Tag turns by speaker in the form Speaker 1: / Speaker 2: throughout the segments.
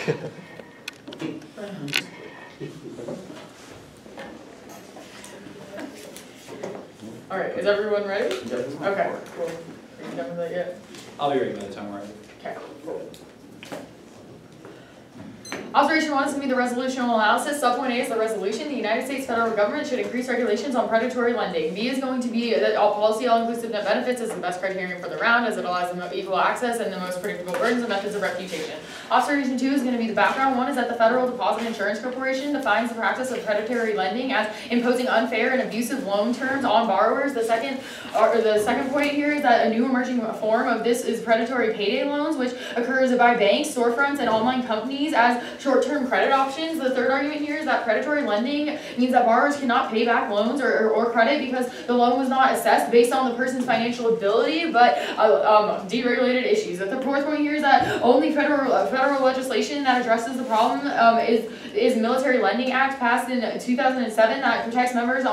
Speaker 1: All right, is everyone ready? Okay, cool. Are you done with that yet?
Speaker 2: I'll be ready by the time we're ready.
Speaker 1: Okay, cool. Observation 1 is going to be the resolutional analysis. Subpoint A is the resolution. The United States federal government should increase regulations on predatory lending. B is going to be that all policy all-inclusive net benefits is the best criterion for the round, as it allows them equal access and the most predictable burdens and methods of reputation. Observation 2 is going to be the background. 1 is that the Federal Deposit Insurance Corporation defines the practice of predatory lending as imposing unfair and abusive loan terms on borrowers. The second point here is that a new emerging form of this is predatory payday loans, which occurs by banks, storefronts, and online companies as short-term credit options. The third argument here is that predatory lending means that borrowers cannot pay back loans or credit because the loan was not assessed based on the person's financial ability, but deregulated issues. The fourth point here is that only federal legislation that addresses the problem is Military Lending Act passed in 2007 that protects members of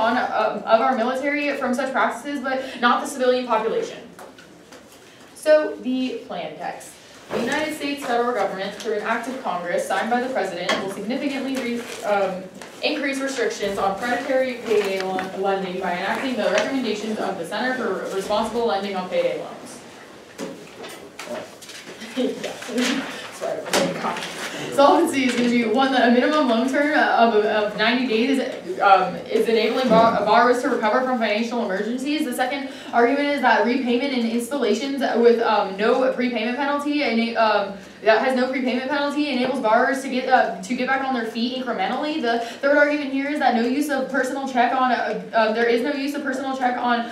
Speaker 1: our military from such practices, but not the civilian population. So the plan text. The United States federal government, through an act of Congress signed by the President, will significantly increase restrictions on predatory payday lending by enacting the recommendations of the Center for Responsible Lending on Payday Loans. Solvency is going to be one that a minimum loan term of 90 days is enabling borrowers to recover from financial emergencies. The second argument is that repayment and installations with no prepayment penalty that has no prepayment penalty enables borrowers to get back on their feet incrementally. The third argument here is that no use of personal check on there is no use of personal check on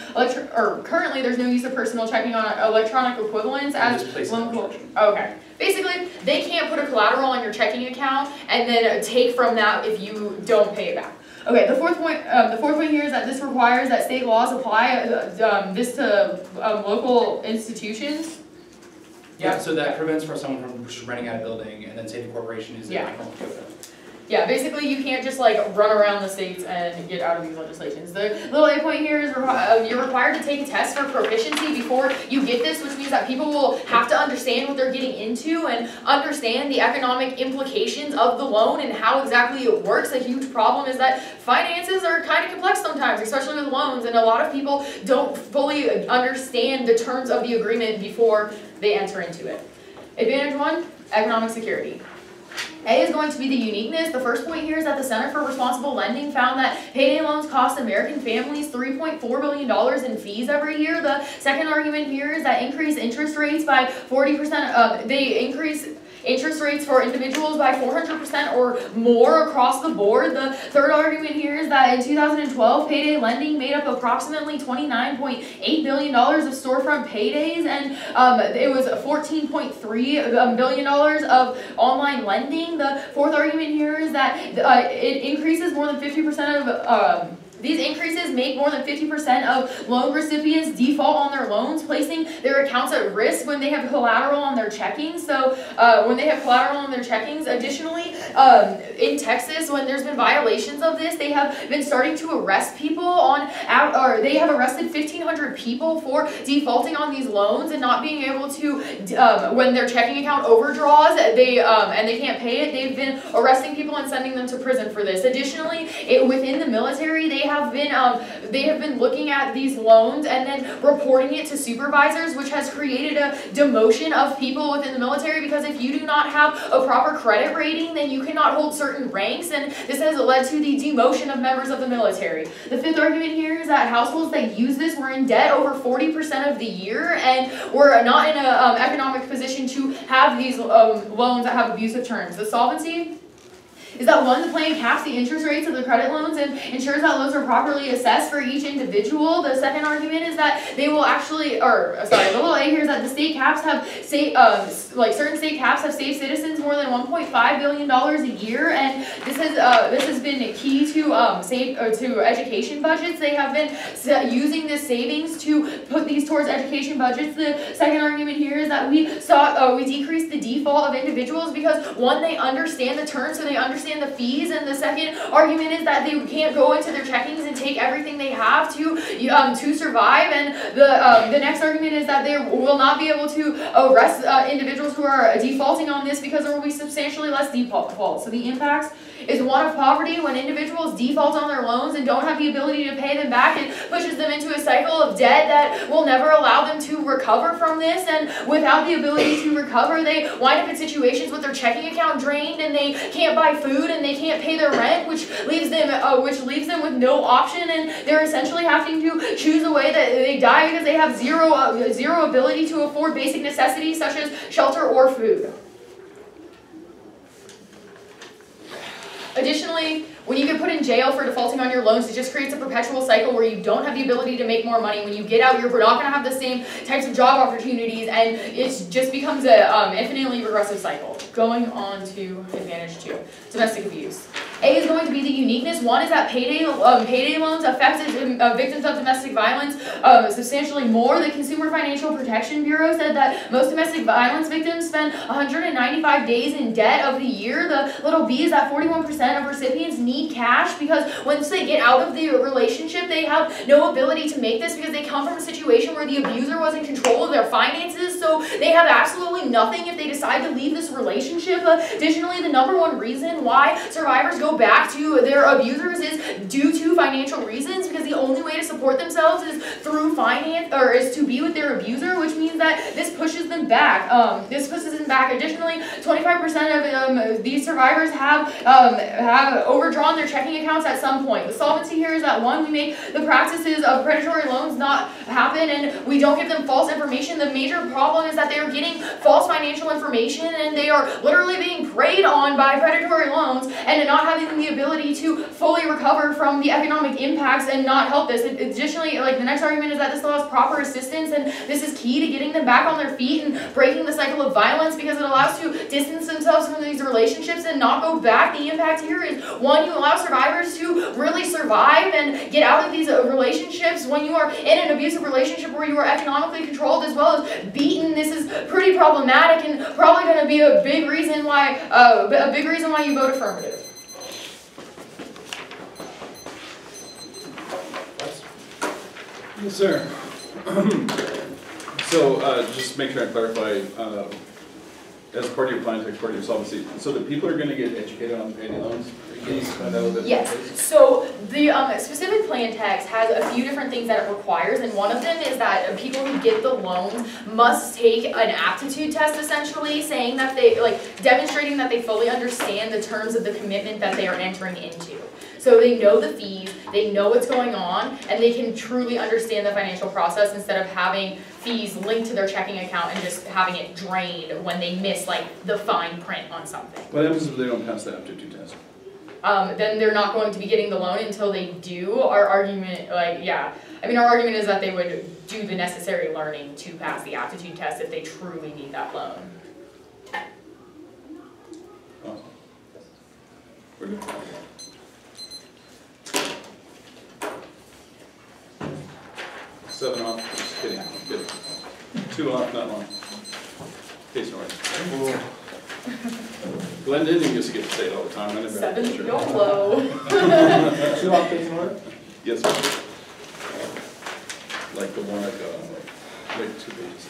Speaker 1: currently there's no use of personal checking on electronic equivalents as loan. Okay. Basically, they can't put a collateral on your checking account and then take from that if you don't pay it back. Okay, the fourth point here is that this requires that state laws apply this to local institutions.
Speaker 2: Yeah, so that prevents someone from just renting out a building and then say the corporation is in North Dakota.
Speaker 1: Yeah, basically you can't just like run around the states and get out of these legislations. The little A point here is you're required to take a test for proficiency before you get this, which means that people will have to understand what they're getting into and understand the economic implications of the loan and how exactly it works. A huge problem is that finances are kind of complex sometimes, especially with loans, and a lot of people don't fully understand the terms of the agreement before they enter into it. Advantage 1, economic security. A is going to be the uniqueness. The first point here is that the Center for Responsible Lending found that payday loans cost American families $3.4 billion in fees every year. The second argument here is that increased interest rates by 40%. They increase interest rates for individuals by 400% or more across the board. The third argument here is that in 2012, payday lending made up approximately $29.8 billion of storefront paydays, and it was $14.3 billion of online lending. The fourth argument here is that it increases more than 50% of these increases make more than 50% of loan recipients default on their loans, placing their accounts at risk when they have collateral on their checkings. So when they have collateral on their checkings, additionally, in Texas, when there's been violations of this, they have been starting to arrest people they have arrested 1,500 people for defaulting on these loans and not being able to, when their checking account overdraws, and they can't pay it, they've been arresting people and sending them to prison for this. Additionally, within the military, they have been looking at these loans and then reporting it to supervisors, which has created a demotion of people within the military, because if you do not have a proper credit rating, then you cannot hold certain ranks, and this has led to the demotion of members of the military. The fifth argument here is that households that use this were in debt over 40% of the year and were not in an economic position to have these loans that have abusive terms. The solvency is that 1, the plan caps the interest rates of the credit loans and ensures that loans are properly assessed for each individual. The second argument is that they will actually, the little A here is that the state caps have certain state caps have saved citizens more than $1.5 billion a year, and this has been key to education budgets. They have been using this savings to put these towards education budgets. The second argument here is that we decreased the default of individuals because 1, they understand the terms, so they understand understand the fees, and the second argument is that they can't go into their checkings and take everything they have to survive, and the next argument is that they will not be able to arrest individuals who are defaulting on this because there will be substantially less defaults. So the impacts is one of poverty. When individuals default on their loans and don't have the ability to pay them back, it pushes them into a cycle of debt that will never allow them to recover from this, and without the ability to recover, they wind up in situations with their checking account drained, and they can't buy food, and they can't pay their rent, which leaves them with no option, and they're essentially having to choose a way that they die because they have zero ability to afford basic necessities such as shelter or food. Additionally, when you get put in jail for defaulting on your loans, it just creates a perpetual cycle where you don't have the ability to make more money. When you get out, you're not going to have the same types of job opportunities, and it just becomes an infinitely regressive cycle. Going on to advantage 2, domestic abuse. A is going to be the uniqueness. One is that payday loans affect victims of domestic violence substantially more. The Consumer Financial Protection Bureau said that most domestic violence victims spend 195 days in debt of the year. The little b is that 41% of recipients need cash because once they get out of the relationship, they have no ability to make this because they come from a situation where the abuser was in control of their finances, so they have absolutely nothing if they decide to leave this relationship. Additionally, the number one reason why survivors go back to their abusers is due to financial reasons, because the only way to support themselves is through finance, or is to be with their abuser, which means that this pushes them back. Additionally, 25% of these survivors have overdrawn their checking accounts at some point. The solvency here is that, one, we make the practices of predatory loans not happen, and we don't give them false information. The major problem is that they are getting false financial information, and they are literally being preyed on by predatory loans and not having the ability to fully recover from the economic impacts and not help this. Additionally, the next argument is that this allows proper assistance, and this is key to getting them back on their feet and breaking the cycle of violence because it allows to distance themselves from these relationships and not go back. The impact here is, one, you allow survivors to really survive and get out of these relationships. When you are in an abusive relationship where you are economically controlled as well as beaten, this is pretty problematic and probably going to be a big reason why you vote affirmative.
Speaker 3: Yes, sir. So, just make sure I clarify, as part of your plan, as part of your solvency, so that people are going to get educated on payday loans? Can you explain that a little bit?
Speaker 1: Yes. So the specific plan text has a few different things that it requires, and one of them is that people who get the loans must take an aptitude test, essentially, saying that they, demonstrating that they fully understand the terms of the commitment that they are entering into. So they know the fees, they know what's going on, and they can truly understand the financial process instead of having fees linked to their checking account and just having it drained when they miss the fine print on something.
Speaker 3: What happens if they don't pass the aptitude test?
Speaker 1: Then they're not going to be getting the loan until they do. Our argument, our argument is that they would do the necessary learning to pass the aptitude test if they truly need that loan.
Speaker 3: Awesome. We're good. 7 off, just kidding, I'm kidding. 2 off, not long. Case noise. Glenn didn't used to get to say it all the time. I never
Speaker 1: 7 YOLO.
Speaker 4: 2 off case order?
Speaker 3: Yes, sir. Like the one I got, like 2 pages.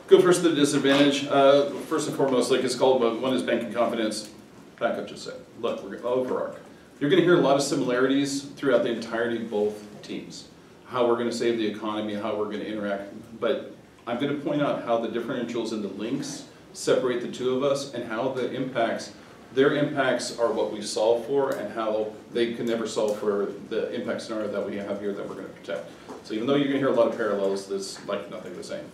Speaker 3: Go first to the disadvantage. First and foremost, like it's called, one is banking confidence. Back up just a sec. Look, we're overarch. You're going to hear a lot of similarities throughout the entirety of both teams. How we're going to save the economy, how we're going to interact. But I'm going to point out how the differentials and the links separate the two of us, and how the impacts, their impacts are what we solve for, and how they can never solve for the impact scenario that we have here that we're going to protect. So even though you're going to hear a lot of parallels, there's like nothing the same.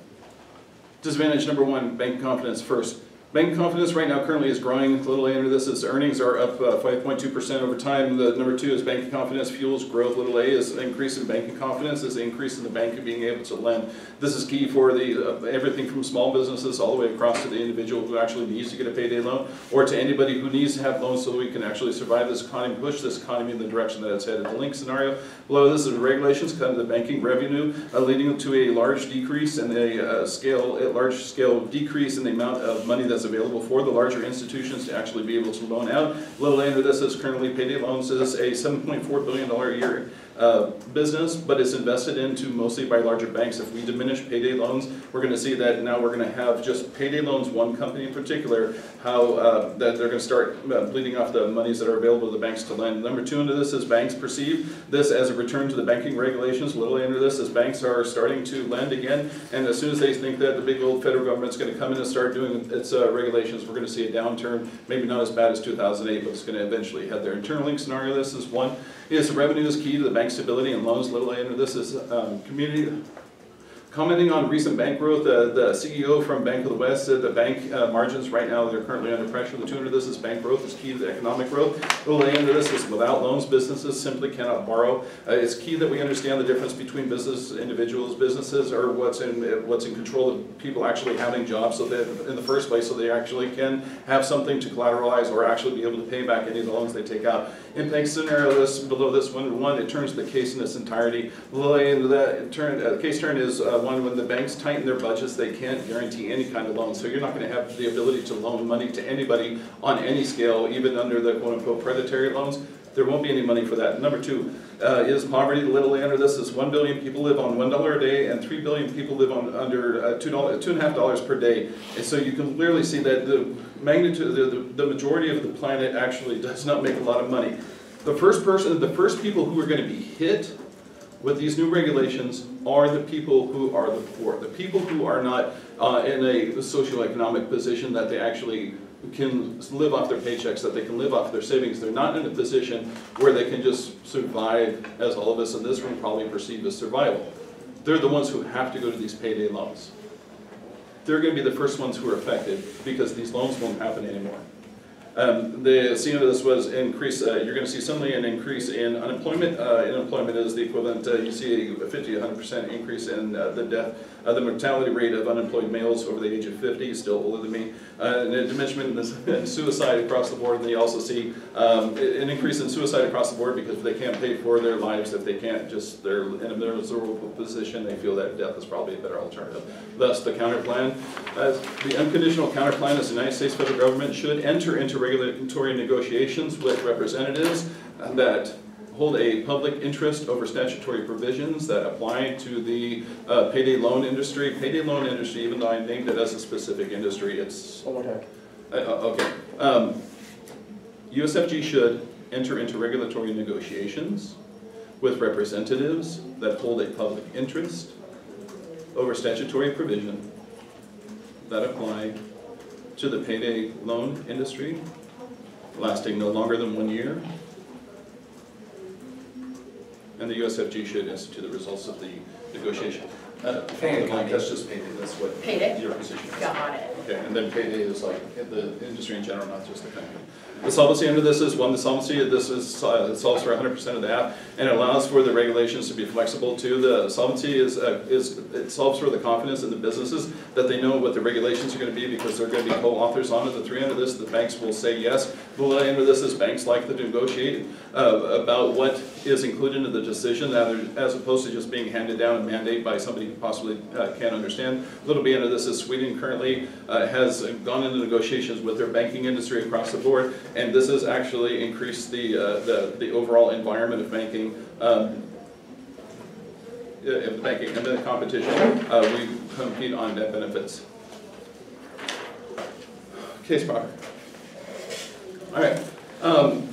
Speaker 3: Disadvantage number 1, bank confidence first. Bank confidence right now currently is growing. A little A under this is earnings are up 5.2% over time. The number 2 is banking confidence fuels growth. Little A is increase in banking confidence, is the increase in the bank being able to lend. This is key for the everything from small businesses all the way across to the individual who actually needs to get a payday loan, or to anybody who needs to have loans so that we can actually survive this economy, push this economy in the direction that it's headed. The link scenario below this is regulations cut to the banking revenue, leading to a large decrease in a large scale decrease in the amount of money that's available for the larger institutions to actually be able to loan out. Little A under this is currently payday loans is a $7.4 billion a year business, but it's invested into mostly by larger banks. If we diminish payday loans, we're going to see that now we're going to have just payday loans, one company in particular, how that they're going to start bleeding off the monies that are available to the banks to lend. Number 2 into this is banks perceive this as a return to the banking regulations. Little A under this is banks are starting to lend again, and as soon as they think that the big old federal government's going to come in and start doing its regulations, we're going to see a downturn, maybe not as bad as 2008, but it's going to eventually head there. Internal link scenario, this is one. Yes, revenue is key to the bank stability and loans. Little A under this is community. Commenting on recent bank growth, the CEO from Bank of the West said that bank margins right now, they're currently under pressure. The 2 under this is bank growth is key to the economic growth. Little A under this is without loans, businesses simply cannot borrow. It's key that we understand the difference between business, individuals, businesses, or what's in control of people actually having jobs, so that in the first place, so they actually can have something to collateralize or actually be able to pay back any of the loans they take out. In bank scenario, this below this one, it turns the case in its entirety. Little A into that, the case turn is one, when the banks tighten their budgets, they can't guarantee any kind of loan. So you're not going to have the ability to loan money to anybody on any scale, even under the quote-unquote predatory loans. There won't be any money for that. Number 2 is poverty. Little A under this is 1 billion people live on $1 a day, and 3 billion people live on under $2.50 per day. And so you can clearly see that the magnitude, the majority of the planet actually does not make a lot of money. The first people who are going to be hit with these new regulations are the people who are the poor, the people who are not in a socioeconomic position that they actually can live off their paychecks, that they can live off their savings. They're not in a position where they can just survive, as all of us in this room probably perceive as survival. They're the ones who have to go to these payday loans. They're going to be the first ones who are affected because these loans won't happen anymore. The scene of this was increase, you're going to see suddenly an increase in unemployment. Unemployment is the equivalent, you see a 50 to 100% increase in the mortality rate of unemployed males over the age of 50, still older than me. And a diminishment in suicide across the board, and they also see an increase in suicide across the board because they can't pay for their lives. If they can't they're in a miserable position, they feel that death is probably a better alternative. Thus, the counterplan. The unconditional counterplan is the United States federal government should enter into regulatory negotiations with representatives that hold a public interest over statutory provisions that apply to the payday loan industry. Payday loan industry, even though I named it as a specific industry, it's...
Speaker 4: One more time.
Speaker 3: Okay. USFG should enter into regulatory negotiations with representatives that hold a public interest over statutory provision that apply to the payday loan industry, lasting no longer than 1 year. And the USFG should institute the results of the negotiation. Payday, that's just payday, that's what
Speaker 1: Payday?
Speaker 3: your position is.
Speaker 1: Got it.
Speaker 3: Okay, and then payday is like the industry in general, not just the company. The solvency under this is one, the solvency, this is, it solves for 100% of the app, and it allows for the regulations to be flexible too. The solvency it solves for the confidence in the businesses that they know what the regulations are going to be because they're going to be co-authors on it. The 3 under this, the banks will say yes. The line under this is banks like to negotiate about what is included in the decision as opposed to just being handed down a mandate by somebody who possibly can't understand. A little bit under this is Sweden currently has gone into negotiations with their banking industry across the board, and this has actually increased the overall environment of banking, and the competition. We compete on net benefits. Case proper. All right.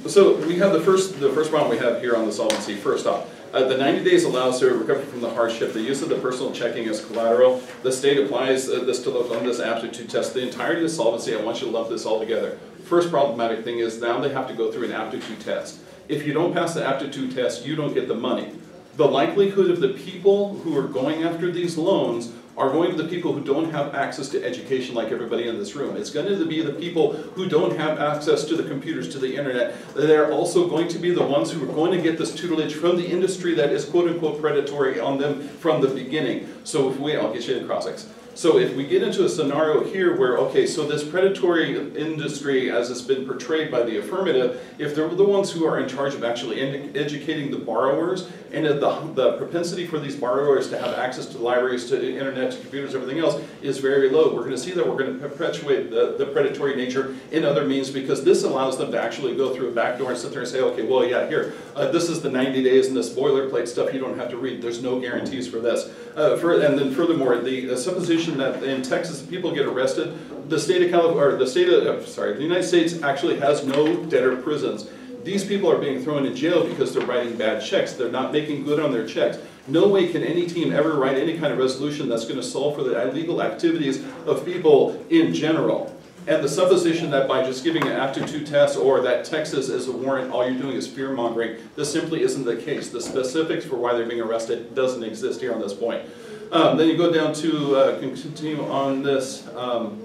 Speaker 3: So we have the first problem we have here on the solvency. First off, the 90 days allows to recover from the hardship. The use of the personal checking as collateral. The state applies this to look on this aptitude test. The entirety of the solvency, I want you to lump this all together. First problematic thing is now they have to go through an aptitude test. If you don't pass the aptitude test, you don't get the money. The likelihood of the people who are going after these loans are going to be the people who don't have access to education like everybody in this room. It's going to be the people who don't have access to the computers, to the internet. They're also going to be the ones who are going to get this tutelage from the industry that is quote-unquote predatory on them from the beginning. So if I'll get you in cross-ex. So if we get into a scenario here where, okay, so this predatory industry, as it's been portrayed by the affirmative, if they're the ones who are in charge of actually educating the borrowers, and the propensity for these borrowers to have access to libraries, to internet, to computers, everything else is very low, we're going to see that we're going to perpetuate the predatory nature in other means, because this allows them to actually go through a back door and sit there and say, okay, well, yeah, here, this is the 90 days and this boilerplate stuff you don't have to read. There's no guarantees for this. And then furthermore, the supposition that in Texas people get arrested, the state of California, or the United States actually has no debtor prisons. These people are being thrown in jail because they're writing bad checks. They're not making good on their checks. No way can any team ever write any kind of resolution that's going to solve for the illegal activities of people in general. And the supposition that by just giving an aptitude test or that Texas is a warrant, all you're doing is fear-mongering, this simply isn't the case. The specifics for why they're being arrested doesn't exist here on this point. Then you go down to, continue on this, go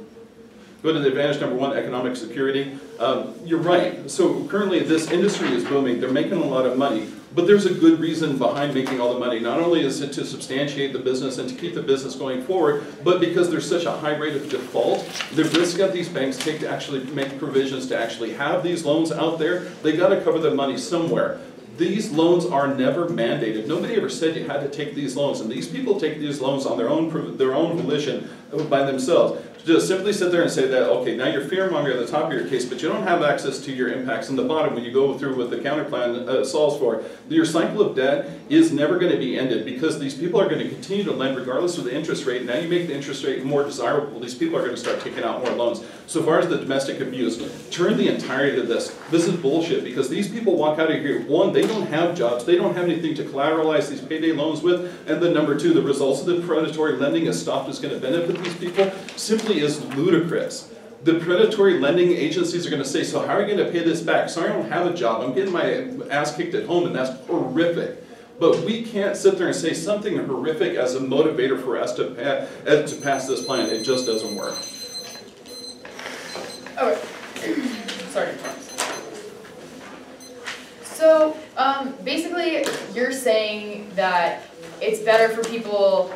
Speaker 3: to the advantage number 1, economic security. You're right. So currently this industry is booming. They're making a lot of money. But there's a good reason behind making all the money. Not only is it to substantiate the business and to keep the business going forward, but because there's such a high rate of default, the risk that these banks take to actually make provisions to actually have these loans out there, they got to cover the money somewhere. These loans are never mandated. Nobody ever said you had to take these loans, and these people take these loans on their own volition by themselves. Just simply sit there and say that, okay, now you're fear-mongering at the top of your case, but you don't have access to your impacts in the bottom when you go through what the counterplan solves for. Your cycle of debt is never going to be ended because these people are going to continue to lend regardless of the interest rate. Now you make the interest rate more desirable, these people are going to start taking out more loans. So far as the domestic abuse, turn the entirety of this. This is bullshit because these people walk out of here, 1, they don't have jobs, they don't have anything to collateralize these payday loans with, and then number 2, the results of the predatory lending is stopped is going to benefit these people simply is ludicrous. The predatory lending agencies are going to say, so how are you going to pay this back? Sorry, I don't have a job. I'm getting my ass kicked at home, and that's horrific. But we can't sit there and say something horrific as a motivator for us to pass this plan. It just doesn't work.
Speaker 1: Okay. Sorry. So, basically, you're saying that it's better for people,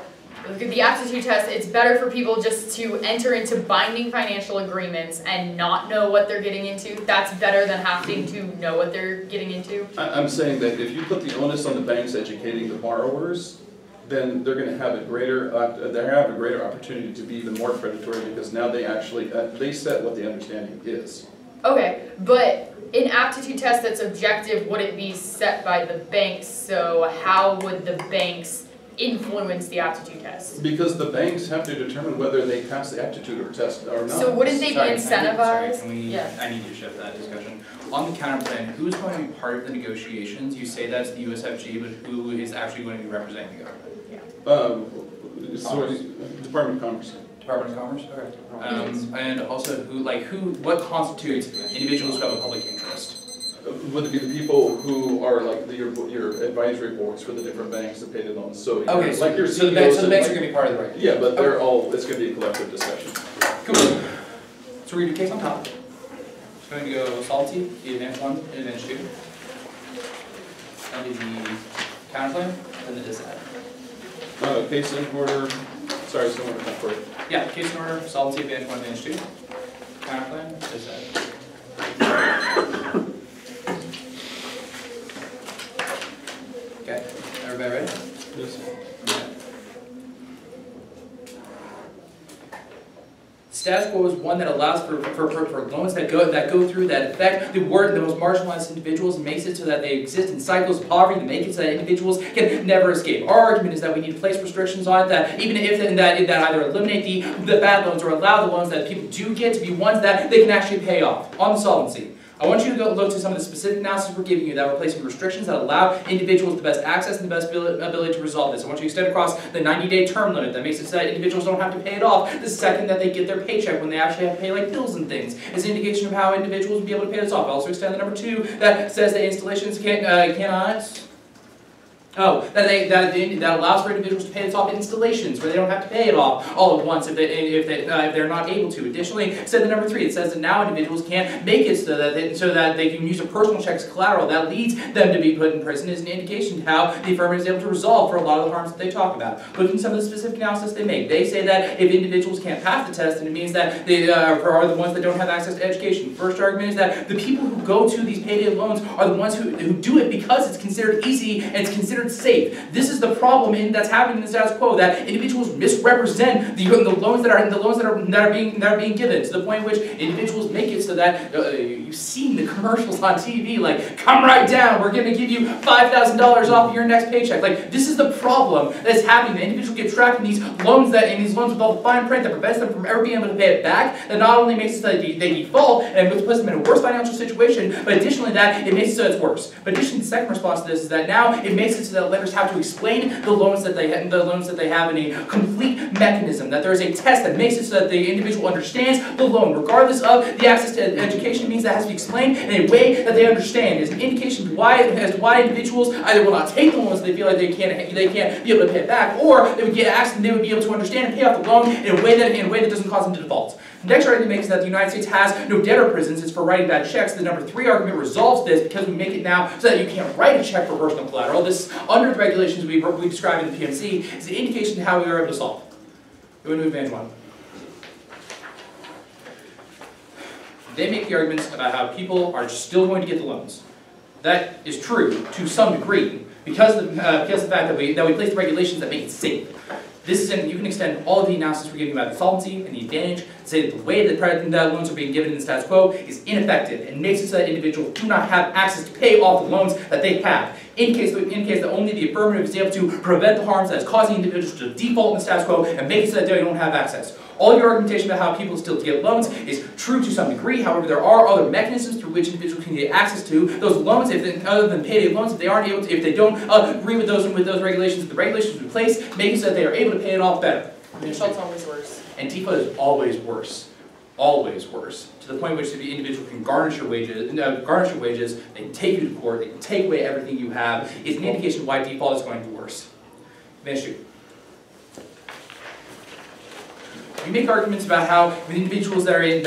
Speaker 1: the aptitude test, it's better for people just to enter into binding financial agreements and not know what they're getting into. That's better than having to know what they're getting into?
Speaker 3: I'm saying that if you put the onus on the banks educating the borrowers, then they're going to have a greater opportunity to be even more predatory because now they actually, they set what the understanding is.
Speaker 1: Okay, but an aptitude test that's objective wouldn't be set by the banks, so how would the banks influence the aptitude test?
Speaker 3: Because the banks have to determine whether they pass the aptitude test or not.
Speaker 1: So wouldn't they be incentivized?
Speaker 2: I need to shift that discussion. On the counterplan, who's going to be part of the negotiations? You say that's the USFG, but who is actually going to be representing the government?
Speaker 3: Department of Commerce.
Speaker 2: Department of Commerce? Okay. And also, what constitutes individuals who have a public interest?
Speaker 3: Would it be the people who are like your advisory boards for the different banks that pay the loans? So,
Speaker 2: okay,
Speaker 3: like your
Speaker 2: so the banks are going to be part of the regulation.
Speaker 3: Yeah, but they're all, it's going to be a collective discussion.
Speaker 2: Cool. So we're going to do case on top. It's going to go salty, the advanced 1, and advanced 2. And do the counterclaim, and the disad.
Speaker 3: Case in order, sorry, someone to for it.
Speaker 2: Yeah, case in order, salty, advanced 1, advanced 2. Counterclaim, disad. Okay, everybody ready?
Speaker 3: Yes.
Speaker 2: Okay. Status quo is one that allows for loans that go through that affect the most marginalized individuals and makes it so that they exist in cycles of poverty to make it so that individuals can never escape. Our argument is that we need to place restrictions on it that even if that either eliminate the bad loans or allow the loans that people do get to be ones that they can actually pay off. On the solvency, I want you to go look to some of the specific analysis we're giving you that we're placing restrictions that allow individuals the best access and the best ability to resolve this. I want you to extend across the 90-day term limit that makes it so that individuals don't have to pay it off the second that they get their paycheck when they actually have to pay like bills and things. It's an indication of how individuals will be able to pay this off. I also extend the number 2 that says that installations cannot Oh, that allows for individuals to pay this off in installations where they don't have to pay it off all at once if they're not able to. Additionally, said the number 3, it says that now individuals can't make it so that they can use a personal check as collateral. That leads them to be put in prison is an indication of how the affirmative is able to resolve for a lot of the harms that they talk about. Looking at some of the specific analysis they make, they say that if individuals can't pass the test, then it means that they are the ones that don't have access to education. First argument is that the people who go to these payday loans are the ones who do it because it's considered easy and it's considered safe. This is the problem that's happening in the status quo, that individuals misrepresent the loans that are being given, to the point in which individuals make it so that you've seen the commercials on TV, like, come right down, we're going to give you $5,000 off of your next paycheck. Like, this is the problem that's happening. The individuals get trapped in these loans with all the fine print that prevents them from ever being able to pay it back. That not only makes it so that they default and it puts them in a worse financial situation, but additionally that it makes it so it's worse. But additionally, the second response to this is that now it makes it so that lenders have to explain the loans that they have in a complete mechanism. That there is a test that makes it so that the individual understands the loan, regardless of the access to education. It means that has to be explained in a way that they understand. It's an indication as to why individuals either will not take the loans they feel like they can't be able to pay it back, or they would get access and they would be able to understand and pay off the loan in a way that doesn't cause them to default. The next argument makes that the United States has no debtor prisons, it's for writing bad checks. The number 3 argument resolves this because we make it now so that you can't write a check for personal collateral. This, under the regulations we described in the PMC, is an indication of how we are able to solve. Go into advantage 1. They make the arguments about how people are still going to get the loans. That is true to some degree because of the fact that we place the regulations that make it safe. You can extend all of the analysis we're giving about the solvency and the advantage and say that the way that loans are being given in the status quo is ineffective and makes it so that individuals do not have access to pay off the loans that they have. In case that only the affirmative is able to prevent the harms that is causing individuals to default in the status quo and make it so that they don't have access. All your argumentation about how people still get loans is true to some degree. However, there are other mechanisms through which individuals can get access to those loans. Other than payday loans, if they don't agree with those regulations, the regulations in place make it so that they are able to pay it off better.
Speaker 1: Default's always worse.
Speaker 2: And default is always worse. Always worse. To the point in which the individual can garnish your wages, they can take you to court, they can take away everything you have. It's an indication of why default is going to be worse. We make arguments about how individuals that are in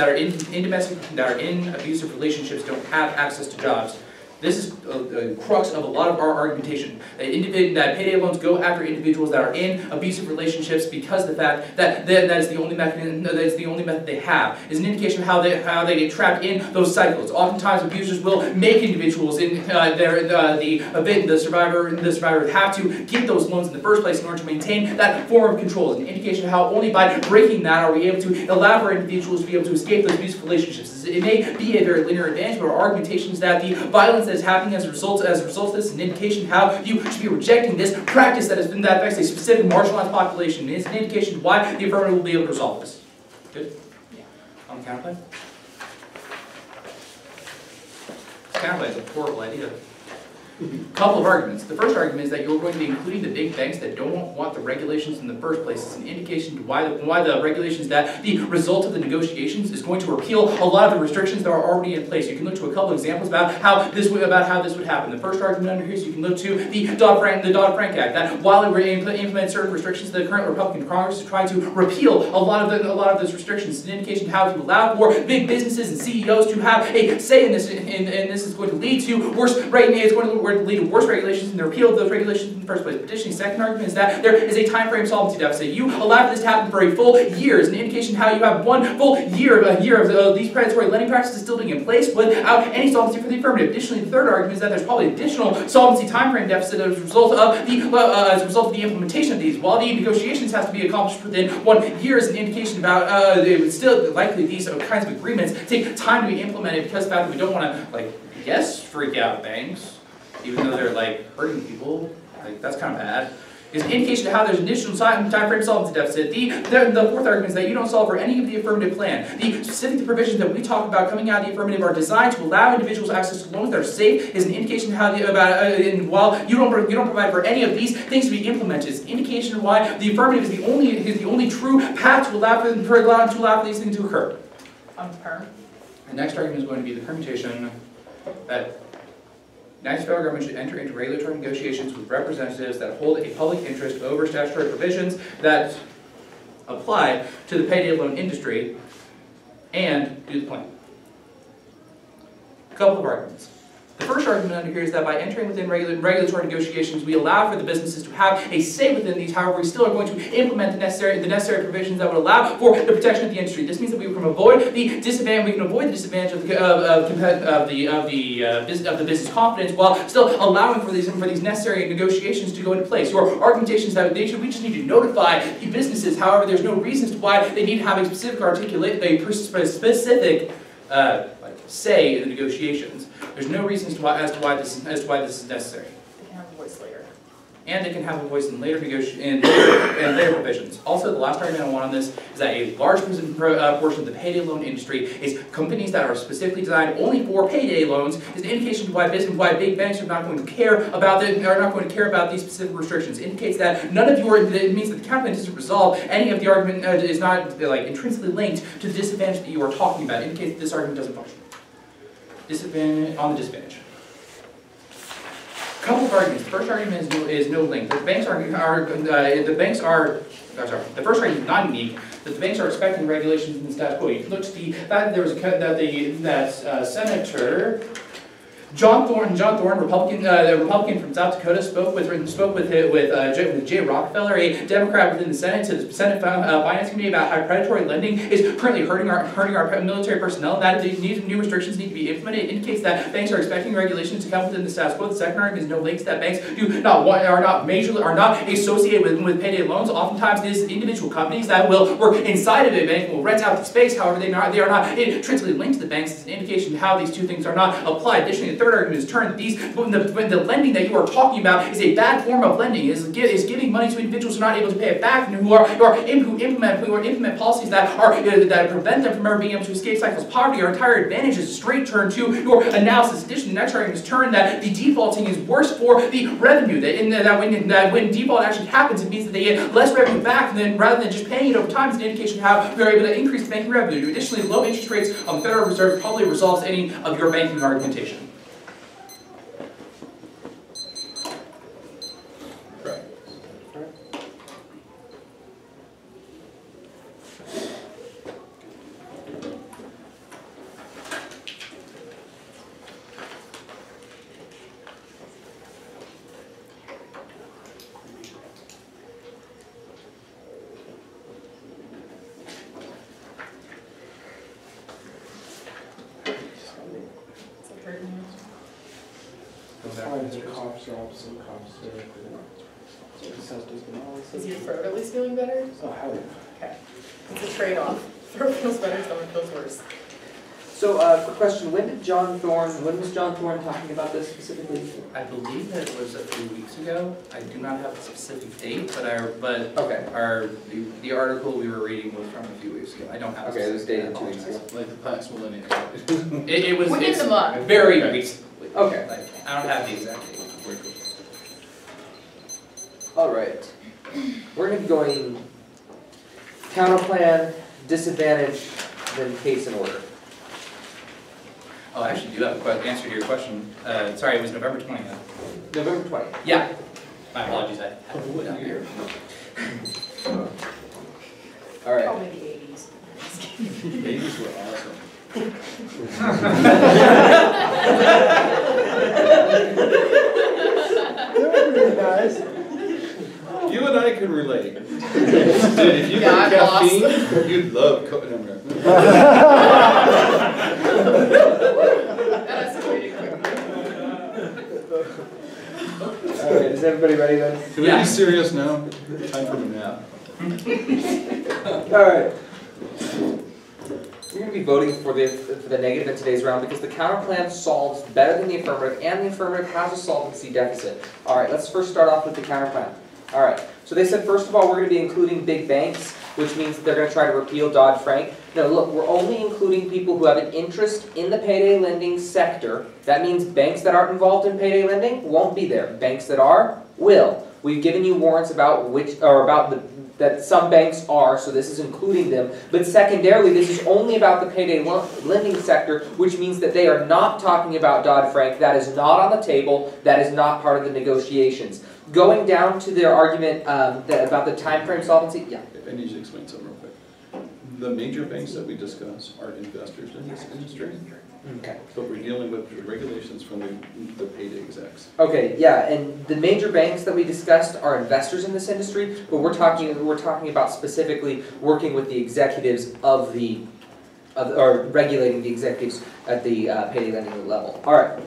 Speaker 2: abusive relationships don't have access to jobs. This is a crux of a lot of our argumentation. That payday loans go after individuals that are in abusive relationships because of the fact that that is the only mechanism, that is the only method they have. Is an indication of how they get trapped in those cycles. Oftentimes, abusers will make individuals in the survivor have to get those loans in the first place in order to maintain that form of control. It's an indication of how only by breaking that are we able to allow for individuals to be able to escape those abusive relationships. It may be a very linear advantage, but our argumentation is that the violence that is happening as a result of this is an indication of how you should be rejecting this practice that affects a specific marginalized population. It's an indication of why the affirmative will be able to resolve this. Good? Yeah. On the counterplay? Counterplay is a horrible idea. Couple of arguments. The first argument is that you're going to be including the big banks that don't want the regulations in the first place. It's an indication to why the regulations, that the result of the negotiations is going to repeal a lot of the restrictions that are already in place. You can look to a couple of examples about how this would happen. The first argument under here is you can look to the Dodd-Frank Act, that while it implemented certain restrictions, the current Republican Congress is trying to repeal a lot of those restrictions. It's an indication of how if you allow for big businesses and CEOs to have a say in this, and this is going to lead to worse regulations and the repeal of those regulations in the first place. Additionally, second argument is that there is a time frame solvency deficit. You allow for this to happen for a full year. It's an indication of how you have one full year of these predatory lending practices still being in place without any solvency for the affirmative. Additionally, the third argument is that there's probably additional solvency time frame deficit as a result of the implementation of these. While the negotiations has to be accomplished within 1 year, is an indication about it would still likely these kinds of agreements take time to be implemented because of the fact that we don't want to freak out banks, even though they're hurting people. That's kind of bad. Is an indication of how there's additional time frame solvency deficit. The fourth argument is that you don't solve for any of the affirmative plan. The specific provisions that we talk about coming out of the affirmative are designed to allow individuals access to loans that are safe. Is an indication of how while you don't provide for any of these things to be implemented. It's an indication of why the affirmative is the only true path to allow for these things to occur. The next argument is going to be the permutation that United States federal government should enter into regulatory negotiations with representatives that hold a public interest over statutory provisions that apply to the payday loan industry and do the plan. A couple of arguments. The first argument under here is that by entering within regulatory negotiations, we allow for the businesses to have a say within these. However, we still are going to implement the necessary provisions that would allow for the protection of the industry. This means that we can avoid the disadvantage. We can avoid the disadvantage of the business confidence while still allowing for these necessary negotiations to go into place. Your argumentation is that we just need to notify the businesses. However, there's no reasons why they need to have a specific say in the negotiations. There's no reasons as to why this is necessary.
Speaker 1: They can have a voice later.
Speaker 2: And they can have a voice in later later provisions. Also, the last argument I want on this is that a large portion of the payday loan industry is companies that are specifically designed only for payday loans. Is an indication of why big banks are not going to care about these specific restrictions. It indicates that none of it means that the counterclaim doesn't resolve any of the argument is not intrinsically linked to the disadvantage that you are talking about. It indicates that this argument doesn't function. Disadvantage on the disadvantage. Couple of arguments. The first argument is no link. The first argument is not unique. That the banks are expecting regulations in the status quo. You can look to the fact that there was Senator John Thorne, Republican from South Dakota, spoke with Jay Rockefeller, a Democrat within the Senate, to the Senate Finance Committee about how predatory lending is currently hurting our military personnel, and that new restrictions need to be implemented. It indicates that banks are expecting regulations to come within the status quo. The second argument is no links that banks are not associated with payday loans. Oftentimes, it is individual companies that will work inside of a bank, will rent out the space. However, they are not intrinsically linked to the banks. It's an indication of how these two things are not applied. Additionally, the third argument is the lending that you are talking about is a bad form of lending. Is giving money to individuals who are not able to pay it back and who implement policies that prevent them from ever being able to escape cycles of poverty. Our entire advantage is a straight turn to your analysis. Additionally, the next argument is turn that the defaulting is worse for the revenue. That when default actually happens, it means that they get less revenue back rather than just paying it over time. Is an indication of how we are able to increase banking revenue. Additionally, low interest rates on the Federal Reserve probably resolves any of your banking argumentation.
Speaker 1: Is your throat at least feeling better?
Speaker 4: Oh, hell yeah.
Speaker 1: Okay. It's a trade-off. Throat feels better, stomach feels worse.
Speaker 5: So, quick question, when was John Thorne talking about this specifically?
Speaker 2: I believe that it was a few weeks ago. I do not have a specific date, but the article we were reading was from a few weeks ago. I don't have.
Speaker 5: Okay, it was dated 2 weeks ago.
Speaker 3: Like the past millennium.
Speaker 2: It was
Speaker 1: within the month.
Speaker 2: Very recently.
Speaker 5: Okay.
Speaker 2: I don't have the exact date.
Speaker 5: All right. We're going to be going counterplan, disadvantage, then case and order.
Speaker 2: Oh, I actually do have an answer to your question. Sorry, it was November 20th.
Speaker 5: November 20th.
Speaker 2: Yeah. My apologies, I had to put it down here.
Speaker 5: All right.
Speaker 1: Probably the 80s.
Speaker 3: The 80s were awesome.
Speaker 4: They were really nice.
Speaker 3: You and I can relate. Dude, if you
Speaker 1: Yeah,
Speaker 3: got
Speaker 1: I'm lost.
Speaker 3: caffeine, you'd love coconut milk.
Speaker 1: That escalated quickly.
Speaker 5: All right, is everybody ready then?
Speaker 3: Can we be serious now? Time for a nap.
Speaker 5: All right. We're going to be voting for the negative in today's round because the counterplan solves better than the affirmative, and the affirmative has a solvency deficit. All right, let's first start off with the counterplan. All right, so they said first of all we're going to be including big banks, which means that they're going to try to repeal Dodd-Frank. No, look, we're only including people who have an interest in the payday lending sector. That means banks that aren't involved in payday lending won't be there. Banks that are will. We've given you warrants about that some banks are, so this is including them. But secondarily, this is only about the payday lending sector, which means that they are not talking about Dodd-Frank. That is not on the table. That is not part of the negotiations. Going down to their argument about the time frame solvency, yeah.
Speaker 3: I need you to explain something real quick. The major banks that we discuss are investors in this industry,
Speaker 5: Okay.
Speaker 3: but we're dealing with regulations from the payday execs.
Speaker 5: Okay, yeah, and the major banks that we discussed are investors in this industry, but we're talking about specifically working with the executives or regulating the executives at the payday lending level. All right.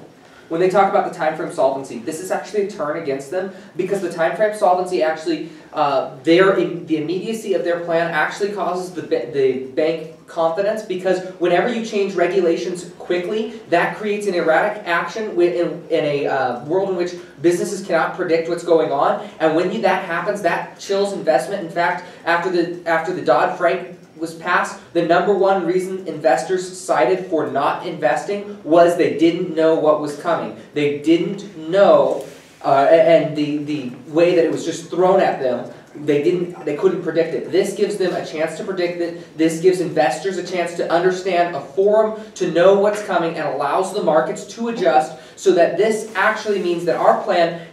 Speaker 5: When they talk about the time frame solvency, this is actually a turn against them because the time frame solvency actually, the immediacy of their plan actually causes the bank confidence, because whenever you change regulations quickly, that creates an erratic action in a world in which businesses cannot predict what's going on, and when that happens, that chills investment. In fact, after the Dodd-Frank was passed, the #1 reason investors cited for not investing was they didn't know what was coming. They didn't know, and the way that it was just thrown at them, they couldn't predict it. This gives them a chance to predict it. This gives investors a chance to understand a forum, to know what's coming, and allows the markets to adjust, so that this actually means that our plan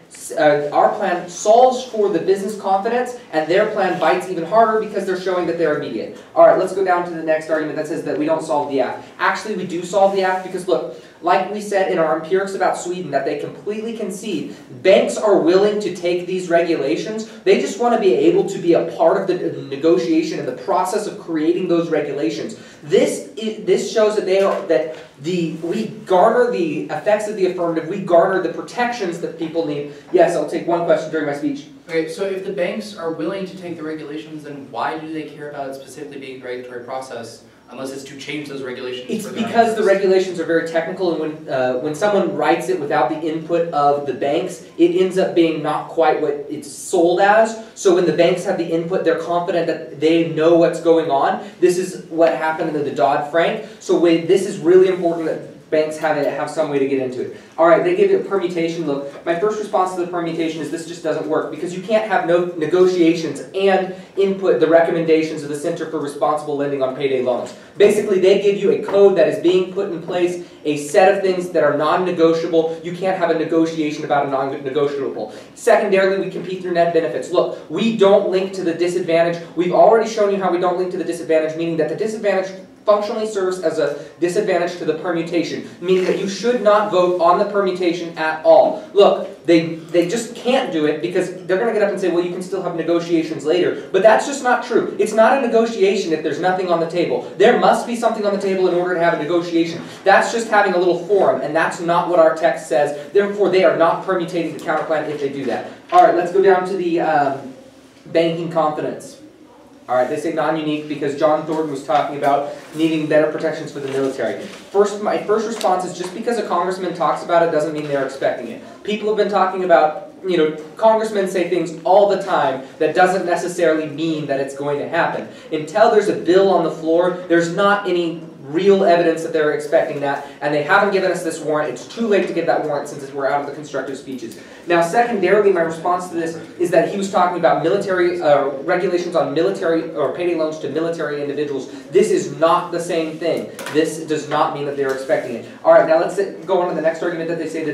Speaker 5: solves for the business confidence, and their plan bites even harder because they're showing that they're immediate. All right, let's go down to the next argument that says that we don't solve the act. Actually, we do solve the act because, look, like we said in our empirics about Sweden, that they completely concede, banks are willing to take these regulations. They just want to be able to be a part of the negotiation and the process of creating those regulations. This shows that we garner the effects of the affirmative, we garner the protections that people need. Yes, I'll take one question during my speech.
Speaker 2: Okay, so if the banks are willing to take the regulations, then why do they care about it specifically being the regulatory process, unless it's to change those regulations?
Speaker 5: It's because the regulations are very technical, and when someone writes it without the input of the banks, it ends up being not quite what it's sold as. So when the banks have the input, they're confident that they know what's going on. This is what happened in the Dodd-Frank. So this is really important that banks have some way to get into it. All right, they give you a permutation. Look, my first response to the permutation is this just doesn't work, because you can't have no negotiations and input the recommendations of the Center for Responsible Lending on Payday Loans. Basically, they give you a code that is being put in place, a set of things that are non-negotiable. You can't have a negotiation about a non-negotiable. Secondarily, we compete through net benefits. Look, we don't link to the disadvantage. We've already shown you how we don't link to the disadvantage, meaning that the disadvantage functionally serves as a disadvantage to the permutation, meaning that you should not vote on the permutation at all. Look, they just can't do it because they're going to get up and say, well, you can still have negotiations later. But that's just not true. It's not a negotiation if there's nothing on the table. There must be something on the table in order to have a negotiation. That's just having a little forum, and that's not what our text says. Therefore, they are not permutating the counterplan if they do that. All right, let's go down to the banking confidence. All right, they say non-unique because John Thornton was talking about needing better protections for the military. My first response is just because a congressman talks about it doesn't mean they're expecting it. People have been talking about, congressmen say things all the time that doesn't necessarily mean that it's going to happen. Until there's a bill on the floor, there's not any real evidence that they're expecting that, and they haven't given us this warrant. It's too late to get that warrant since we're out of the constructive speeches. Now, secondarily, my response to this is that he was talking about military regulations on military or payday loans to military individuals. This is not the same thing. This does not mean that they're expecting it. All right, now let's go on to the next argument that they say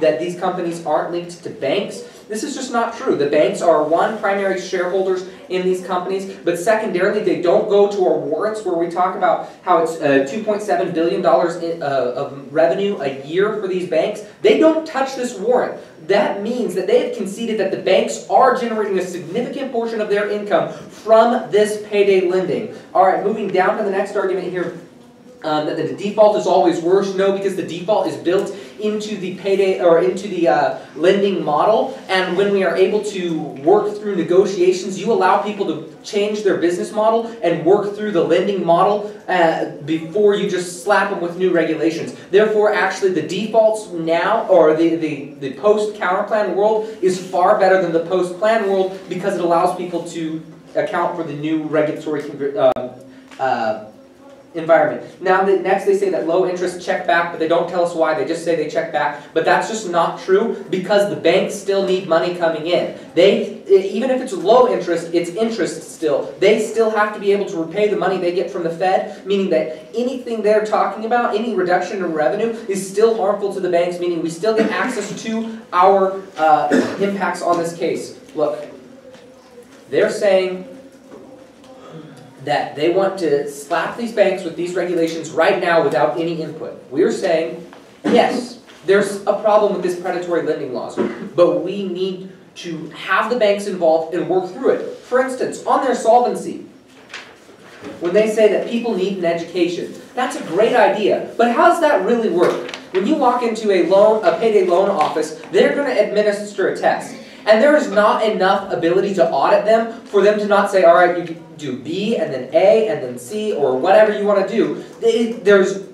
Speaker 5: that these companies aren't linked to banks. This is just not true. The banks are, one, primary shareholders in these companies, but secondarily, they don't go to our warrants where we talk about how it's $2.7 billion of revenue a year for these banks. They don't touch this warrant. That means that they have conceded that the banks are generating a significant portion of their income from this payday lending. All right, moving down to the next argument here. That the default is always worse. No, because the default is built into the payday or into the lending model, and when we are able to work through negotiations, you allow people to change their business model and work through the lending model before you just slap them with new regulations. Therefore, actually, the defaults now, or the post-counterplan world, is far better than the post-plan world because it allows people to account for the new regulatory environment. Now, next they say that low interest check back, but they don't tell us why. They just say they check back. But that's just not true because the banks still need money coming in. Even if it's low interest, it's interest still. They still have to be able to repay the money they get from the Fed, meaning that anything they're talking about, any reduction in revenue, is still harmful to the banks, meaning we still get access to our impacts on this case. Look, they're saying that they want to slap these banks with these regulations right now without any input. We're saying, yes, there's a problem with this predatory lending laws, but we need to have the banks involved and work through it. For instance, on their solvency, when they say that people need an education, that's a great idea, but how does that really work? When you walk into a payday loan office, they're going to administer a test. And there is not enough ability to audit them for them to not say, all right, you can do B and then A and then C or whatever you want to do. There's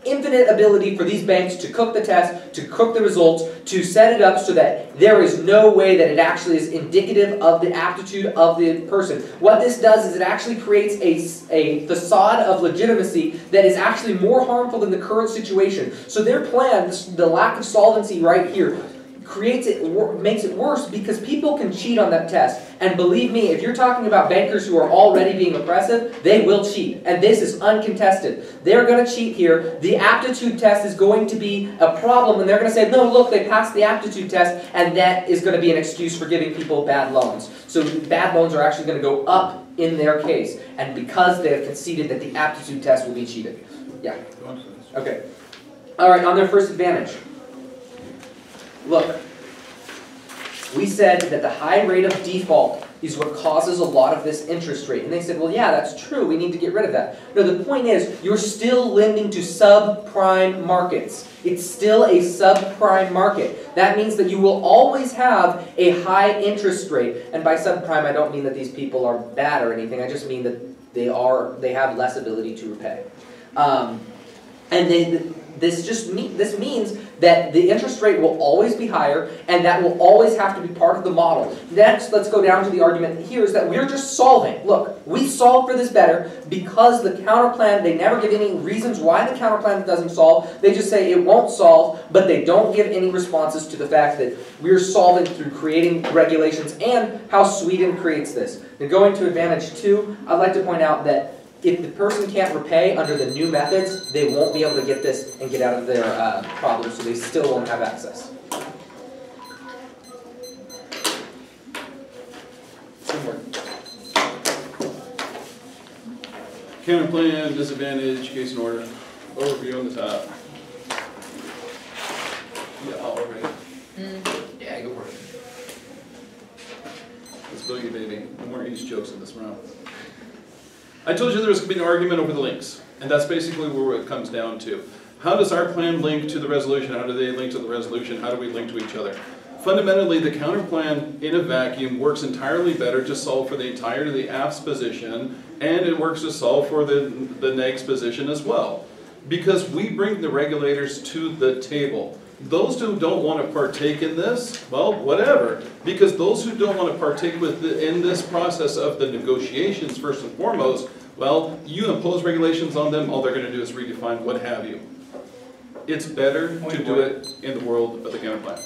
Speaker 5: infinite ability for these banks to cook the test, to cook the results, to set it up so that there is no way that it actually is indicative of the aptitude of the person. What this does is it actually creates a facade of legitimacy that is actually more harmful than the current situation. So their plan, the lack of solvency right here, makes it worse because people can cheat on that test. And believe me, if you're talking about bankers who are already being oppressive, they will cheat. And this is uncontested. They're going to cheat here. The aptitude test is going to be a problem, and they're going to say, no, look, they passed the aptitude test, and that is going to be an excuse for giving people bad loans. So bad loans are actually going to go up in their case, and because they have conceded that the aptitude test will be cheated. Yeah. Okay. All right, on their first advantage. Look, we said that the high rate of default is what causes a lot of this interest rate. And they said, well, yeah, that's true. We need to get rid of that. No, the point is, you're still lending to subprime markets. It's still a subprime market. That means that you will always have a high interest rate. And by subprime, I don't mean that these people are bad or anything. I just mean that they have less ability to repay. This means that the interest rate will always be higher, and that will always have to be part of the model. Next, let's go down to the argument here is that we're just solving. Look, we solve for this better because the counterplan, they never give any reasons why the counterplan doesn't solve. They just say it won't solve, but they don't give any responses to the fact that we're solving through creating regulations and how Sweden creates this. Now, going to advantage 2, I'd like to point out that if the person can't repay under the new methods, they won't be able to get this and get out of their problem, so they still won't have access.
Speaker 3: Counter plan, disadvantage, case in order. Overview on the top. Yeah, all right.
Speaker 2: Yeah, go for it.
Speaker 3: Let's boogie, baby. No more East jokes in this round. I told you there was going to be an argument over the links, and that's basically where it comes down to. How does our plan link to the resolution? How do they link to the resolution? How do we link to each other? Fundamentally, the counter plan in a vacuum works entirely better to solve for the entirety of the AF's position, and it works to solve for the neg's position as well. Because we bring the regulators to the table. Those who don't want to partake in this, well, whatever. Because those who don't want to partake in this process of the negotiations, first and foremost, well, you impose regulations on them, all they're going to do is redefine what have you. It's better to do it in the world of the counterplan.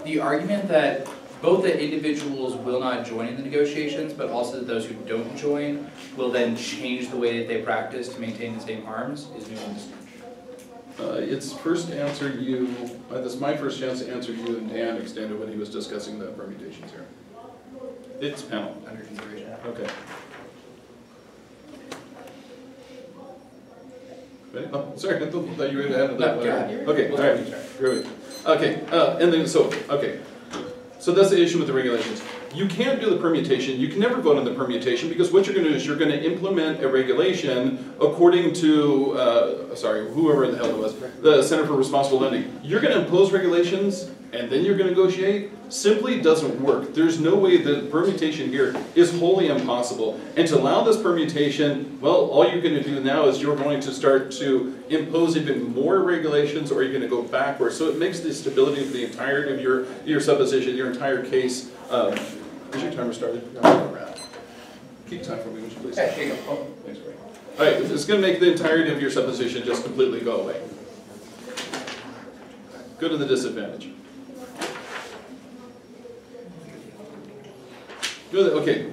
Speaker 2: The argument that both the individuals will not join in the negotiations, but also that those who don't join will then change the way that they practice to maintain the same harms is new and distinct.
Speaker 3: It's first to answer you, this is my first chance to answer you, and Dan extended when he was discussing the permutations here. It's panel.
Speaker 2: Under consideration.
Speaker 3: Okay. Ready? Oh, sorry, I thought you were ahead of that.
Speaker 2: No, go ahead.
Speaker 3: Okay, all right, great. Okay, and then so that's the issue with the regulations. You can't do the permutation. You can never vote on the permutation because what you're going to do is you're going to implement a regulation according to, whoever the hell it was, the Center for Responsible Lending. You're going to impose regulations and then you're going to negotiate. Simply doesn't work. There's no way the permutation here is wholly impossible. And to allow this permutation, well, all you're going to do now is you're going to start to impose even more regulations, or you're going to go backwards. So it makes the stability of the entirety of your supposition, your entire case. Is your timer started? No, keep time for me, would you please?
Speaker 2: Okay, here you go.
Speaker 3: Oh, thanks, Ray. All right, it's going to make the entirety of your supposition just completely go away. Go to the disadvantage. Okay,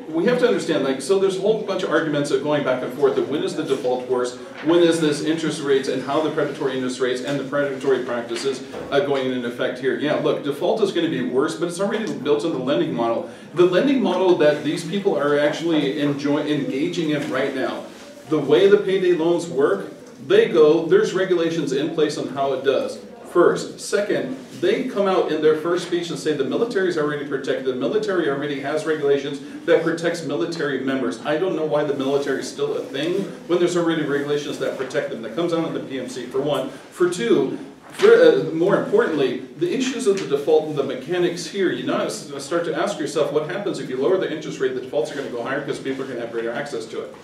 Speaker 3: we have to understand, like, so there's a whole bunch of arguments of going back and forth of when is the default worse, when is this interest rates and how the predatory interest rates and the predatory practices going into effect here. Yeah, look, default is going to be worse, but it's already built in the lending model. The lending model that these people are actually engaging in right now, the way the payday loans work, there's regulations in place on how it does. First. Second, they come out in their first speech and say the military is already protected. The military already has regulations that protects military members. I don't know why the military is still a thing when there's already regulations that protect them. That comes out in the PMC, for one. For two, more importantly, the issues of the default and the mechanics here, you now start to ask yourself what happens if you lower the interest rate, the defaults are going to go higher because people are going to have greater access to it.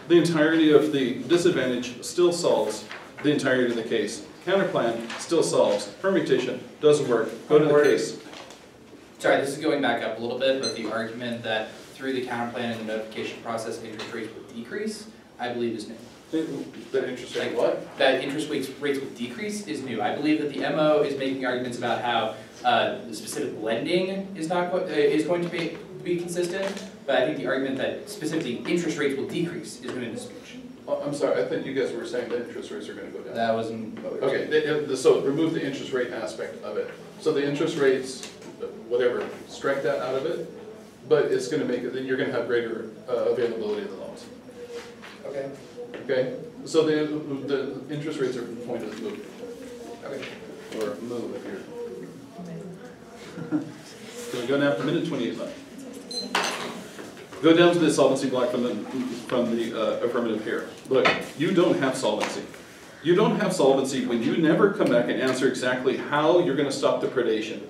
Speaker 3: The entirety of the disadvantage still solves the entirety of the case. Counterplan still solves. Permutation doesn't work. Go to the case.
Speaker 2: Sorry, this is going back up a little bit, but the argument that through the counterplan and the notification process, interest rates will decrease, I believe is new.
Speaker 3: That interest rate what?
Speaker 2: That interest rates will decrease is new. I believe that the MO is making arguments about how the specific lending is going to be consistent, but I think the argument that specifically interest rates will decrease is new in the speech.
Speaker 3: Oh, I'm sorry, I think you guys were saying that interest rates are going to go down.
Speaker 2: That wasn't.
Speaker 3: Okay, so remove the interest rate aspect of it. So the interest rates, whatever, strike that out of it, but it's going to make it, then you're going to have greater availability of the loans.
Speaker 2: Okay.
Speaker 3: Okay, so the interest rates are going to move.
Speaker 2: Okay.
Speaker 3: Or move if you're. So we go down to minute 28 left. Go down to the solvency block from the affirmative here. Look, you don't have solvency. You don't have solvency when you never come back and answer exactly how you're going to stop the predation.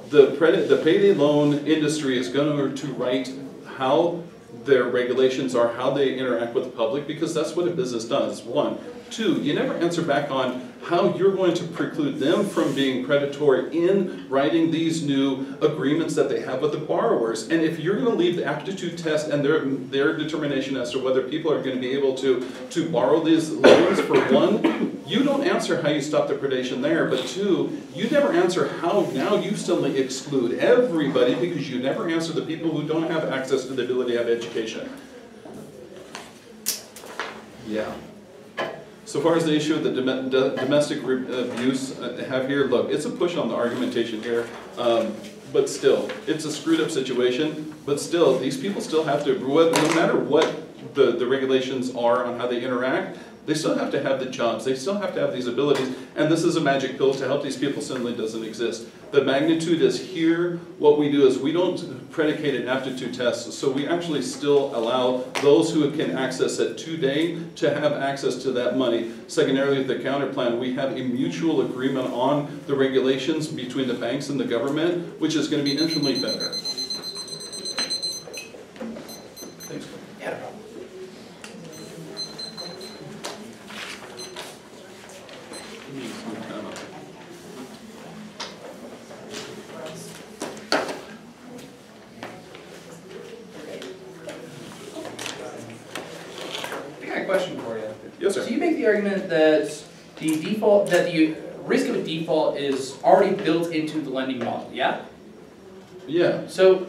Speaker 3: The payday loan industry is going to write how their regulations are, how they interact with the public, because that's what a business does, one. Two, you never answer back on how you're going to preclude them from being predatory in writing these new agreements that they have with the borrowers. And if you're going to leave the aptitude test and their determination as to whether people are going to be able to borrow these loans, for one, you don't answer how you stop the predation there, but two, you never answer how now you suddenly exclude everybody because you never answer the people who don't have access to the ability to have education. Yeah. So far as the issue of the domestic abuse I have here, look, it's a push on the argumentation here, but still, it's a screwed up situation, but still, these people still have to, no matter what the regulations are on how they interact, they still have to have the jobs, they still have to have these abilities, and this is a magic pill to help these people simply doesn't exist. The magnitude is here. What we do is we don't predicate an aptitude test, so we actually still allow those who can access it today to have access to that money. Secondarily, with the counter plan, we have a mutual agreement on the regulations between the banks and the government, which is going to be infinitely better. Thanks.
Speaker 2: Yeah, no problem. Question for you.
Speaker 3: Yes, sir.
Speaker 2: So you make the argument that the risk of a default is already built into the lending model, yeah?
Speaker 3: Yeah.
Speaker 2: So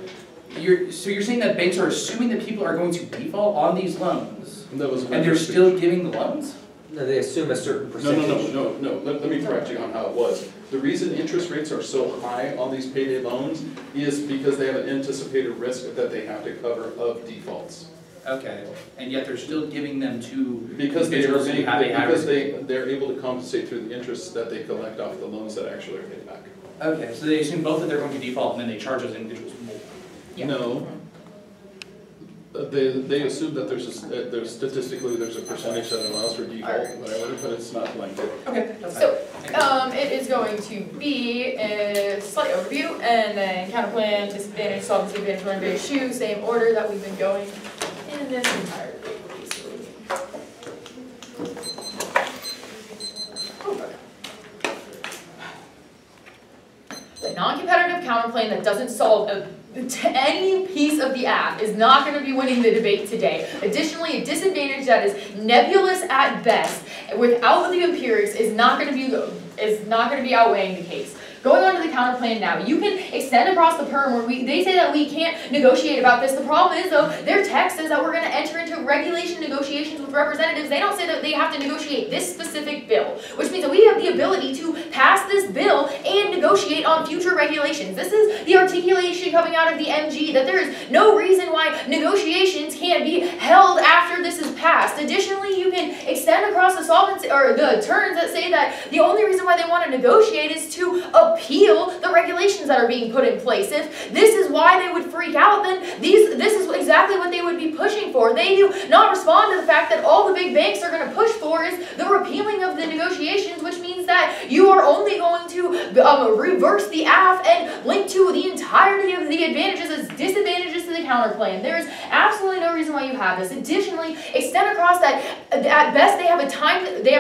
Speaker 2: you're saying that banks are assuming that people are going to default on these loans,
Speaker 3: And
Speaker 2: they're still giving the loans?
Speaker 5: No, they assume a certain percentage.
Speaker 3: No. Let me correct you on how it was. The reason interest rates are so high on these payday loans is because they have an anticipated risk that they have to cover of defaults.
Speaker 2: Okay, and yet they're still giving them to
Speaker 3: Because
Speaker 2: individuals who have a high risk.
Speaker 3: they're able to compensate through the interest that they collect off the loans that actually are paid back.
Speaker 2: Okay, so they assume both that they're going to default and then they charge those individuals more.
Speaker 1: Yeah.
Speaker 3: No. They assume that there's statistically there's a percentage that allows for default, whatever, but it's not blanket.
Speaker 2: Okay, that's
Speaker 1: So,
Speaker 2: fine.
Speaker 1: it is going to be a slight overview, and then counterplan, disadvantage, solvency, advantage, run, base, shoe, same order that we've been going in this entire thing, basically. The non-competitive counterplan that doesn't solve a any piece of the app is not going to be winning the debate today. Additionally, a disadvantage that is nebulous at best, without the empirics, is not going to be outweighing the case. Going on to the counter plan now, you can extend across the perm where they say that we can't negotiate about this. The problem is, though, their text says that we're going to enter into regulation negotiations with representatives. They don't say that they have to negotiate this specific bill, which means that we have the ability to pass this bill and negotiate on future regulations. This is the articulation coming out of the MG, that there is no reason why negotiations can't be held after this is passed. Additionally, you can extend across the solvency, or the terms that say that the only reason why they want to negotiate is to appeal the regulations that are being put in place. If this is why they would freak out, then this is exactly what they would be pushing for. They do not respond to the fact that all the big banks are going to push for is the repealing of the negotiations, which means that you are only going to reverse the AF and link to the entirety of the advantages as disadvantages to the counter plan. There is absolutely no reason why you have this. Additionally, extend across that at best they have a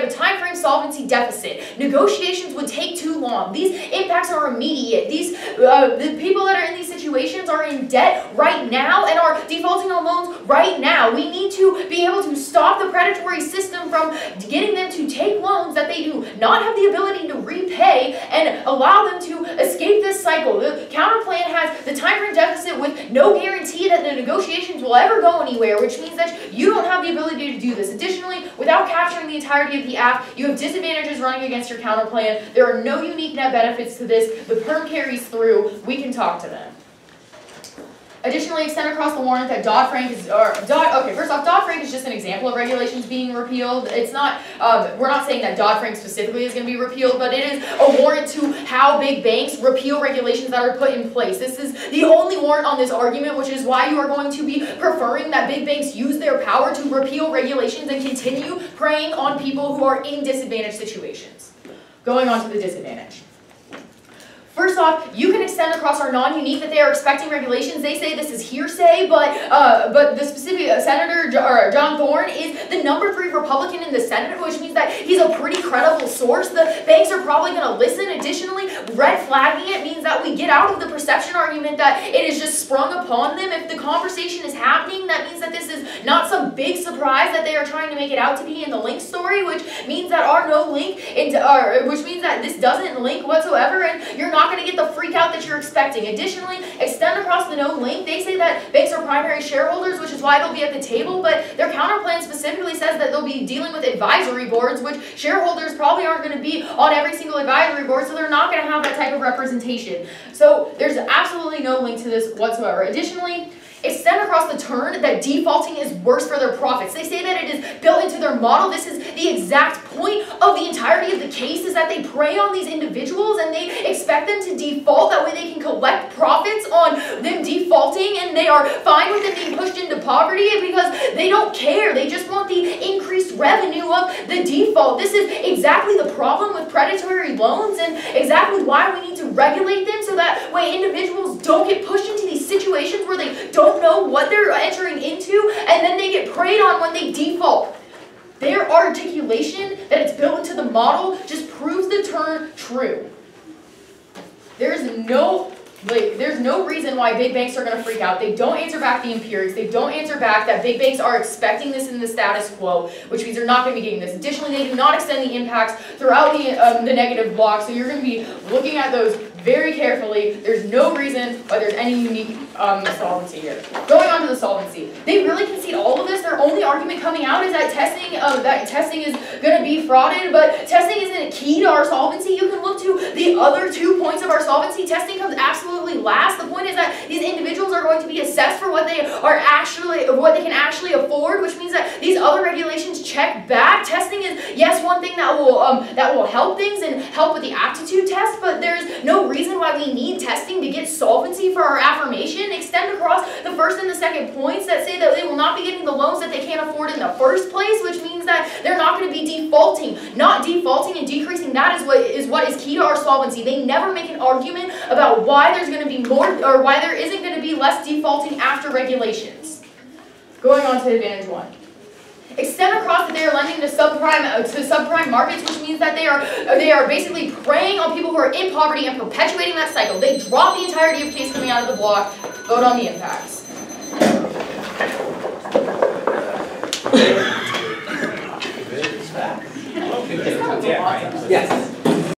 Speaker 1: time frame solvency deficit. Negotiations would take too long. These impacts are immediate. The people that are in these situations are in debt right now and are defaulting on loans right now. We need to be able to stop the predatory system from getting them to take loans that they do not have the ability to repay and allow them to escape this cycle. The counter plan has the time frame deficit with no guarantee that the negotiations will ever go anywhere, which means that you don't have the ability to do this. Additionally, without capturing the entirety of the app, you have disadvantages running against your counter plan. There are no unique net benefits to this. The perm carries through. We can talk to them. Additionally, extend across the warrant that Dodd-Frank is, okay, first off, Dodd-Frank is just an example of regulations being repealed. It's not, we're not saying that Dodd-Frank specifically is going to be repealed, but it is a warrant to how big banks repeal regulations that are put in place. This is the only warrant on this argument, which is why you are going to be preferring that big banks use their power to repeal regulations and continue preying on people who are in disadvantaged situations. Going on to the disadvantage. First off, you can extend across our non-unique that they are expecting regulations. They say this is hearsay, but the specific Senator John Thorne is the #3 Republican in the Senate, which means that he's a pretty credible source. The banks are probably going to listen. Additionally, red flagging it means that we get out of the perception argument that it is just sprung upon them. If the conversation is happening, that means that this is not some big surprise that they are trying to make it out to be in the link story, which means that our no link, which means that this doesn't link whatsoever, and you're not going to get the freak out that you're expecting. Additionally, extend across the no link. They say that banks are primary shareholders, which is why they'll be at the table, but their counter plan specifically says that they'll be dealing with advisory boards, which shareholders probably aren't going to be on every single advisory board, so they're not going to have that type of representation. So there's absolutely no link to this whatsoever. Additionally, extend across the turn that defaulting is worse for their profits. They say that it is built into their model. This is the exact point of the entirety of the case, is that they prey on these individuals and they expect them to default. That way they can collect profits on them defaulting, and they are fine with it being pushed into poverty because they don't care. They just want the increased revenue of the default. This is exactly the problem with predatory loans and exactly why we need to regulate them, so that way individuals don't get pushed into these situations where they don't know what they're entering into, and then they get preyed on when they default. Their articulation that it's built into the model just proves the turn true. There's no reason why big banks are going to freak out. They don't answer back the empirics. They don't answer back that big banks are expecting this in the status quo, which means they're not going to be getting this. Additionally, they do not extend the impacts throughout the negative block, so you're going to be looking at those very carefully. There's no reason why there's any unique solvency here. Going on to the solvency. They really concede all of this. Their only argument coming out is that testing is going to be frauded, but testing isn't a key to our solvency. You can look to the other 2 points of our solvency. Testing comes absolutely last. The point is that these individuals are going to be assessed for what they can actually afford, which means that these other regulations check back. Testing is, yes, one thing that will help things and help with the aptitude test, but there's no reason why we need testing to get solvency for our affirmation. Extend across the first and the second points that say that they will not be getting the loans that they can't afford in the first place, which means that they're not going to be defaulting. Not defaulting and decreasing that is what is key to our solvency. They never make an argument about why there's going to be more, or why there isn't going to be less defaulting after regulations. Going on to advantage 1. Extend across that they are lending to subprime markets, which means that they are basically preying on people who are in poverty and perpetuating that cycle. They drop the entirety of case coming out of the block. Vote on the impacts.
Speaker 5: Yes.